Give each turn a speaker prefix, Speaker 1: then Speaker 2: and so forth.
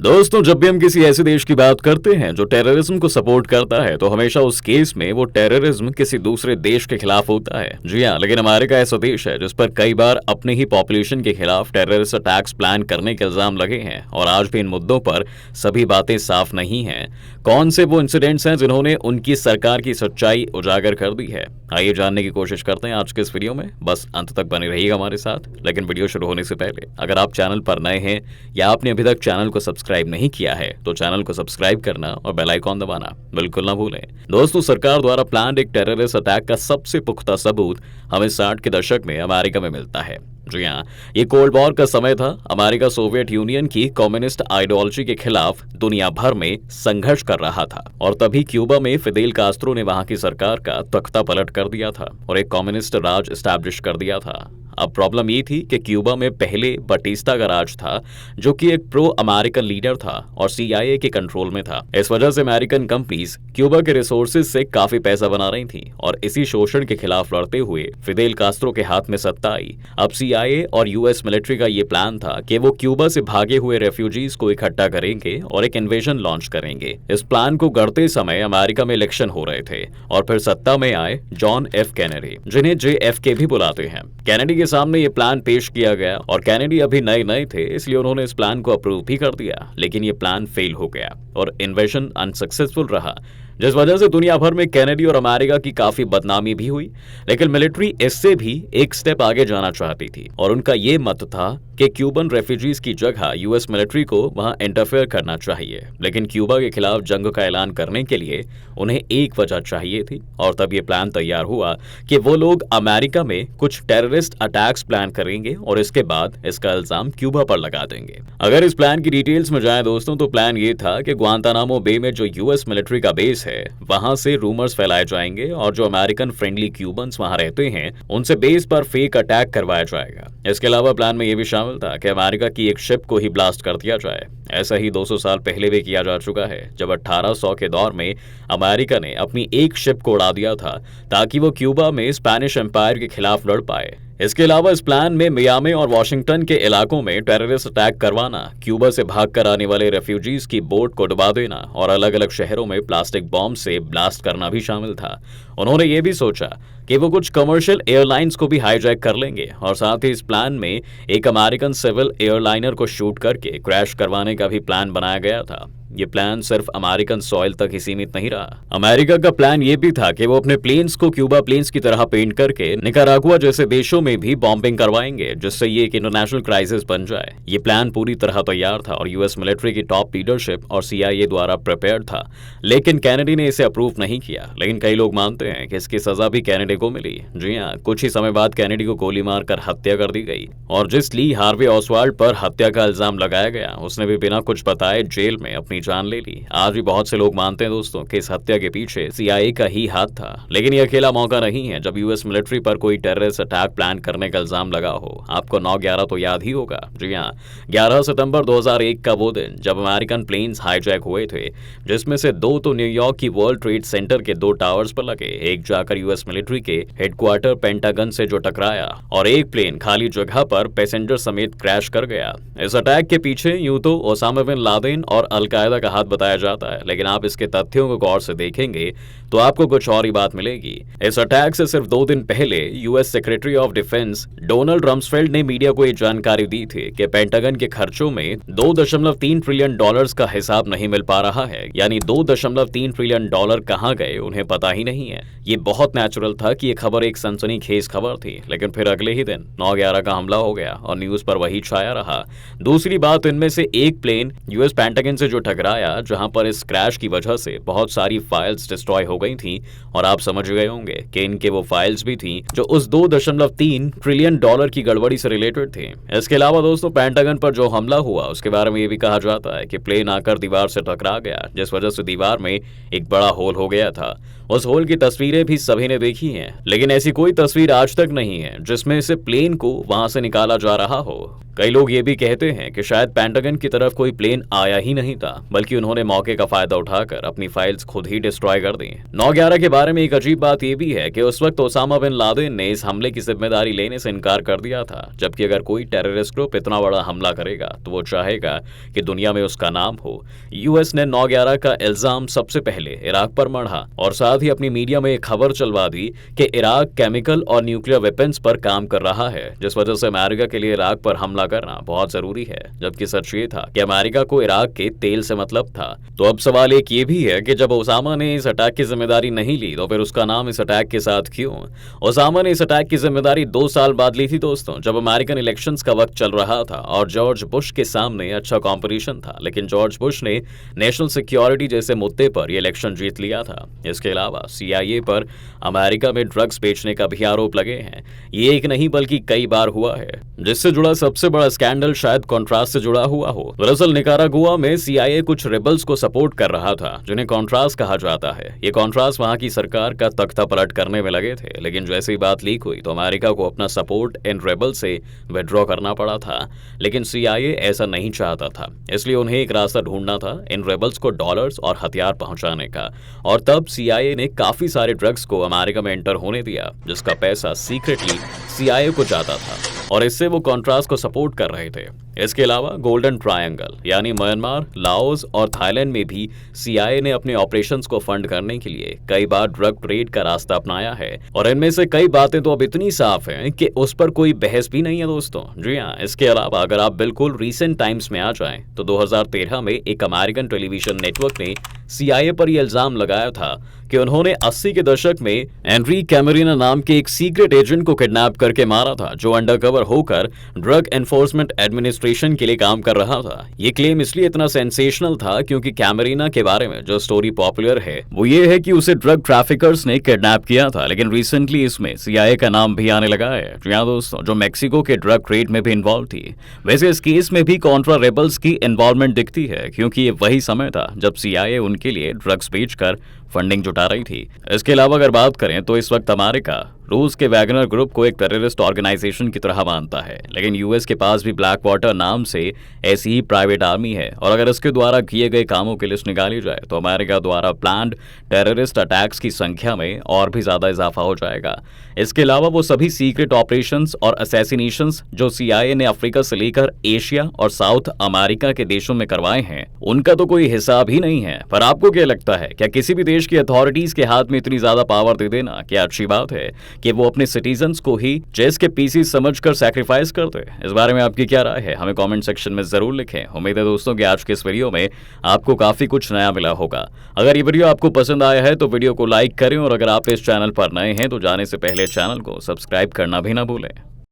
Speaker 1: दोस्तों, जब भी हम किसी ऐसे देश की बात करते हैं जो टेररिज्म को सपोर्ट करता है तो हमेशा उस केस में वो टेररिज्म किसी दूसरे देश के खिलाफ होता है। जी हाँ, लेकिन अमेरिका ऐसा देश है जिस पर कई बार अपने ही पॉपुलेशन के खिलाफ टेररिस्ट अटैक्स प्लान करने के इल्जाम लगे हैं और आज भी इन मुद्दों पर सभी बातें साफ नहीं हैं। कौन से वो इंसिडेंट्स हैं जिन्होंने उनकी सरकार की सच्चाई उजागर कर दी है? आइए जानने की कोशिश करते हैं आज के इस वीडियो में। बस अंत तक बने रहिएगा हमारे साथ। लेकिन वीडियो शुरू होने से पहले अगर आप चैनल पर नए हैं या आपने अभी तक चैनल को सब्सक्राइब नहीं किया है तो चैनल को सब्सक्राइब करना और बेल आइकॉन दबाना बिल्कुल ना भूलें। दोस्तों, सरकार द्वारा प्लान्ड एक टेररिस्ट अटैक का सबसे पुख्ता सबूत हमें 60 के दशक में अमेरिका में मिलता है। जी हाँ, ये कोल्ड वॉर का समय था। अमेरिका सोवियत यूनियन की कम्युनिस्ट आइडियोलॉजी के खिलाफ दुनिया भर में संघर्ष कर रहा था और तभी क्यूबा में फिदेल कास्त्रो ने वहां की सरकार का तख्ता पलट कर दिया था और एक कम्युनिस्ट राज एस्टैब्लिश कर दिया था। अब प्रॉब्लम ये थी कि क्यूबा में पहले बटिस्टा का राज था जो कि एक प्रो अमेरिकन लीडर था और CIA के कंट्रोल में था। इस वजह से अमेरिकन कंपनीज क्यूबा के रिसोर्सेज से काफी पैसा बना रही थी और इसी शोषण के खिलाफ लड़ते हुए फिदेल कास्त्रो के हाथ में सत्ता आई। अब CIA और US मिलिट्री का ये प्लान था कि वो क्यूबा से भागे हुए रेफ्यूजीज को इकट्ठा करेंगे और एक इन्वेजन लॉन्च करेंगे। इस प्लान को गढ़ते समय अमेरिका में इलेक्शन हो रहे थे और फिर सत्ता में आए जॉन F कैनेडी, जिन्हें JFK भी बुलाते हैं। कैनेडी के सामने ये प्लान पेश किया गया और कैनेडी अभी नए थे, इसलिए उन्होंने इस प्लान को अप्रूव भी कर दिया। लेकिन ये प्लान फेल हो गया और इन्वेजन अनसक्सेसफुल रहा, जिस वजह से दुनिया भर में कैनेडी और अमेरिका की काफी बदनामी भी हुई। लेकिन मिलिट्री इससे भी एक स्टेप आगे जाना चाहती थी और उनका ये मत था कि क्यूबन रेफ्यूजीज की जगह US मिलिट्री को वहां इंटरफेयर करना चाहिए। लेकिन क्यूबा के खिलाफ जंग का ऐलान करने के लिए उन्हें एक वजह चाहिए थी और तब ये प्लान तैयार हुआ कि वो लोग अमेरिका में कुछ टेररिस्ट अटैक्स प्लान करेंगे और इसके बाद इसका इल्जाम क्यूबा पर लगा देंगे। अगर इस प्लान की डिटेल्स में जाएं दोस्तों, तो प्लान ये था कि ग्वांतानामो बे में जो US मिलिट्री का बेस है वहां से रूमर्स फैलाए जाएंगे और जो अमेरिकन फ्रेंडली क्यूबन्स वहां रहते हैं उनसे बेस पर फेक अटैक करवाया जाएगा। इसके अलावा प्लान में यह भी शामिल था कि अमेरिका की एक शिप को ही ब्लास्ट कर दिया जाए। ऐसा ही 200 साल पहले भी किया जा चुका है, जब 1800 के दौर में अमेरिका ने अपनी एक शिप को उड़ा दिया था ताकि वो क्यूबा में स्पेनिश एम्पायर के खिलाफ लड़ पाए। इसके अलावा इस प्लान में मियामी और वाशिंगटन के इलाकों में टेररिस्ट अटैक करवाना, क्यूबा से भागकर आने वाले रेफ्यूजीज की बोट को डुबा देना और अलग अलग शहरों में प्लास्टिक बॉम्ब से ब्लास्ट करना भी शामिल था। उन्होंने ये भी सोचा कि वो कुछ कमर्शियल एयरलाइंस को भी हाईजैक कर लेंगे और साथ ही इस प्लान में एक अमेरिकन सिविल एयरलाइनर को शूट करके क्रैश करवाने का भी प्लान बनाया गया था। ये प्लान सिर्फ अमेरिकन सॉइल तक ही सीमित नहीं रहा। अमेरिका का प्लान ये भी था कि वो अपने प्लेन्स को क्यूबा प्लेन्स की तरह पेंट करके निकारागुआ जैसे देशों में भी बॉम्बिंग करवाएंगे, जिससे ये एक इंटरनेशनल क्राइसिस बन जाए। ये प्लान पूरी तरह तैयार था और US मिलिट्री की टॉप लीडरशिप और CIA द्वारा प्रिपेयर्ड था, लेकिन कैनेडी ने इसे अप्रूव नहीं किया। लेकिन कई लोग मानते हैं कि इसकी सजा भी कैनेडी को मिली। जी हाँ, कुछ ही समय बाद कैनेडी को गोली मारकर हत्या कर दी गई और जिस ली हार्वे ऑसवाल्ड पर हत्या का इल्जाम लगाया गया, उसने भी बिना कुछ बताए जेल में अपनी जान ले ली। आज भी बहुत से लोग मानते हैं दोस्तों कि इस हत्या के पीछे CIA का ही हाथ था। लेकिन यह अकेला मौका नहीं है जब US मिलिट्री पर कोई टेररिस्ट अटैक प्लान करने का इल्जाम लगा हो। आपको 9/11 तो याद ही होगा। जी हाँ, 11 सितंबर 2001 का वो दिन जब अमेरिकन प्लेन्स हाईजैक हुए थे, जिसमें से 2 तो न्यूयॉर्क की वर्ल्ड ट्रेड सेंटर के 2 टावर्स पर लगे, एक जाकर US मिलिट्री के हेडक्वार्टर पेंटागन से जो टकराया और एक प्लेन खाली जगह पर पैसेंजर समेत क्रैश कर गया। इस अटैक के पीछे यूं तो ओसामा बिन लादेन और अलकायदा का हाथ बताया जाता है, लेकिन आप इसके तथ्यों को गौर से देखेंगे तो आपको कुछ और ही बात मिलेगी। इस अटैक से सिर्फ 2 दिन पहले US secretary of defence Donald Rumsfeld ने मीडिया को ये जानकारी दी थी कि पेंटागन के खर्चों में $2.3 ट्रिलियन का हिसाब नहीं मिल पा रहा है। यानी $2.3 ट्रिलियन कहां गए उन्हें पता ही नहीं है। ये बहुत नेचुरल था कि ये खबर एक सनसनीखेज खबर थी, लेकिन फिर अगले ही दिन 9/11 का हमला हो गया और न्यूज पर वही छाया रहा। दूसरी बात, इनमें से एक प्लेन US पेंटागन से जो टकराया, जहां पर इस क्रैश की वजह से बहुत सारी फाइल्स डिस्ट्रॉय हो गई थी और आप समझ गए होंगे कि इनके वो फाइल्स भी थी जो उस $2.3 ट्रिलियन की गड़बड़ी से रिलेटेड थी। इसके अलावा दोस्तों, पेंटागन पर जो हमला हुआ उसके बारे में ये भी कहा जाता है कि प्लेन आकर दीवार से टकरा गया, जिस वजह से दीवार में एक बड़ा होल हो गया था। उस होल की तस्वीरें भी सभी ने देखी हैं, लेकिन ऐसी कोई तस्वीर आज तक नहीं है जिसमें से प्लेन को वहां से निकाला जा रहा हो। कई लोग ये भी कहते हैं कि शायद पेंटागन की तरफ कोई प्लेन आया ही नहीं था, बल्कि उन्होंने मौके का फायदा उठाकर अपनी फाइल्स खुद ही डिस्ट्रॉय कर दी। 9/11 के बारे में एक अजीब बात यह भी है कि उस वक्त ओसामा बिन लादेन ने इस हमले की जिम्मेदारी लेने से इनकार कर दिया था, जबकि अगर कोई टेररिस्ट ग्रुप इतना बड़ा हमला करेगा तो वो चाहेगा कि दुनिया में उसका नाम हो। यूएस ने 9/11 का इल्जाम सबसे पहले इराक पर मढ़ा और साथ ही अपनी मीडिया में एक खबर चलवा दी कि इराक केमिकल और न्यूक्लियर वेपन्स पर काम कर रहा है, जिस वजह से अमेरिका के लिए इराक पर हमला करना बहुत जरूरी है। जबकि सच ये था कि अमेरिका को इराक के तेल से मतलब था। तो अब सवाल एक ये भी है कि जब ओसामा ने इस अटैक की जिम्मेदारी नहीं ली तो फिर उसका नाम इस अटैक के साथ क्यों? ओसामा ने इस अटैक की जिम्मेदारी 2 साल बाद ली थी दोस्तों, जब अमेरिकन इलेक्शंस का वक्त चल रहा था और जॉर्ज बुश के सामने अच्छा कॉम्पिटिशन था, लेकिन जॉर्ज बुश ने नेशनल सिक्योरिटी जैसे मुद्दे पर यह इलेक्शन जीत लिया था। इसके अलावा CIA पर अमेरिका में ड्रग्स बेचने का भी आरोप लगे हैं। ये एक नहीं बल्कि कई बार हुआ है, जिससे जुड़ा सबसे बड़ा स्कैंडल शायद कॉन्ट्रास से जुड़ा हुआ हो। दरअसल निकारागुआ में CIA कुछ रेबल्स को सपोर्ट कर रहा था जिन्हें कॉन्ट्रास कहा जाता है। ये कॉन्ट्रास वहां की सरकार का तख्ता पलट करने में लगे थे, लेकिन जैसे ही बात लीक हुई तो अमेरिका को अपना सपोर्ट इन रेबल से विड्रॉ करना पड़ा था। लेकिन CIA ऐसा नहीं चाहता था, इसलिए उन्हें एक रास्ता ढूंढना था इन रेबल्स को डॉलर्स और हथियार पहुंचाने का। और तब CIA ने काफी सारे ड्रग्स को अमेरिका में एंटर होने दिया, जिसका पैसा सीक्रेटली CIA को जाता था और इससे वो कॉन्ट्रास को सपोर्ट कर रहे थे। इसके अलावा गोल्डन ट्रायंगल यानी म्यांमार, लाओस और थाईलैंड में भी CIA ने अपने ऑपरेशंस को फंड करने के लिए कई बार ड्रग ट्रेड का रास्ता अपनाया है। और इनमें से कई बातें तो अब इतनी साफ हैं कि उस पर कोई बहस भी नहीं है दोस्तों। जी हाँ, इसके अलावा अगर आप बिल्कुल रीसेंट टाइम्स में आ जाएं तो 2013 में एक अमेरिकन टेलीविजन नेटवर्क ने CIA पर यह इल्जाम लगाया था कि उन्होंने 80 के दशक में एनरी कैमरीना नाम के एक सीक्रेट एजेंट को किडनैप करके मारा था, जो अंडरकवर होकर ड्रग एनफोर्समेंट एडमिनिस्ट्रेशन के लिए काम कर रहा था। ये क्लेम इसलिए इतना सेंसेशनल था क्योंकि कैमरीना के बारे में जो स्टोरी पॉपुलर है वो ये है कि उसे ड्रग ट्रैफिकर्स ने किडनैप किया था, लेकिन रिसेंटली इसमें CIA का नाम भी आने लगा है। यहाँ दोस्तों, जो मैक्सिको के ड्रग ट्रेड में भी इन्वॉल्व थी। वैसे इस केस में भी कॉन्ट्रा रेबल्स की इन्वॉल्वमेंट दिखती है, क्योंकि ये वही समय था जब CIA उनके लिए ड्रग्स बेचकर फंडिंग जुटा रही थी। इसके अलावा अगर बात करें तो इस वक्त अमेरिका रूस के वैगनर ग्रुप को एक टेररिस्ट ऑर्गेनाइजेशन की तरह मानता है, लेकिन यूएस के पास भी ब्लैक वाटर नाम से ऐसी ही प्राइवेट आर्मी है। और अगर इसके द्वारा किए गए कामों की लिस्ट निकाली जाए तो अमेरिका द्वारा प्लान्ड टेररिस्ट अटैक्स की संख्या में और भी ज्यादा इजाफा हो जाएगा। इसके अलावा वो सभी सीक्रेट ऑपरेशंस और असैसिनेशंस जो CIA ने अफ्रीका से लेकर एशिया और साउथ अमेरिका के देशों में करवाए हैं, उनका तो कोई हिसाब ही नहीं है। पर आपको क्या लगता है, क्या किसी भी देश की अथॉरिटीज के हाथ में इतनी ज्यादा पावर दे देना क्या अच्छी बात है कि वो अपने सिटीजन्स को ही चेस के पीसी समझकर सैक्रिफाइस कर दे? इस बारे में आपकी क्या राय है, हमें कमेंट सेक्शन में जरूर लिखें। उम्मीद है दोस्तों कि आज के इस वीडियो में आपको काफी कुछ नया मिला होगा। अगर ये वीडियो आपको पसंद आया है तो वीडियो को लाइक करें और अगर आप इस चैनल पर नए हैं तो जाने से पहले चैनल को सब्सक्राइब करना भी ना भूलें।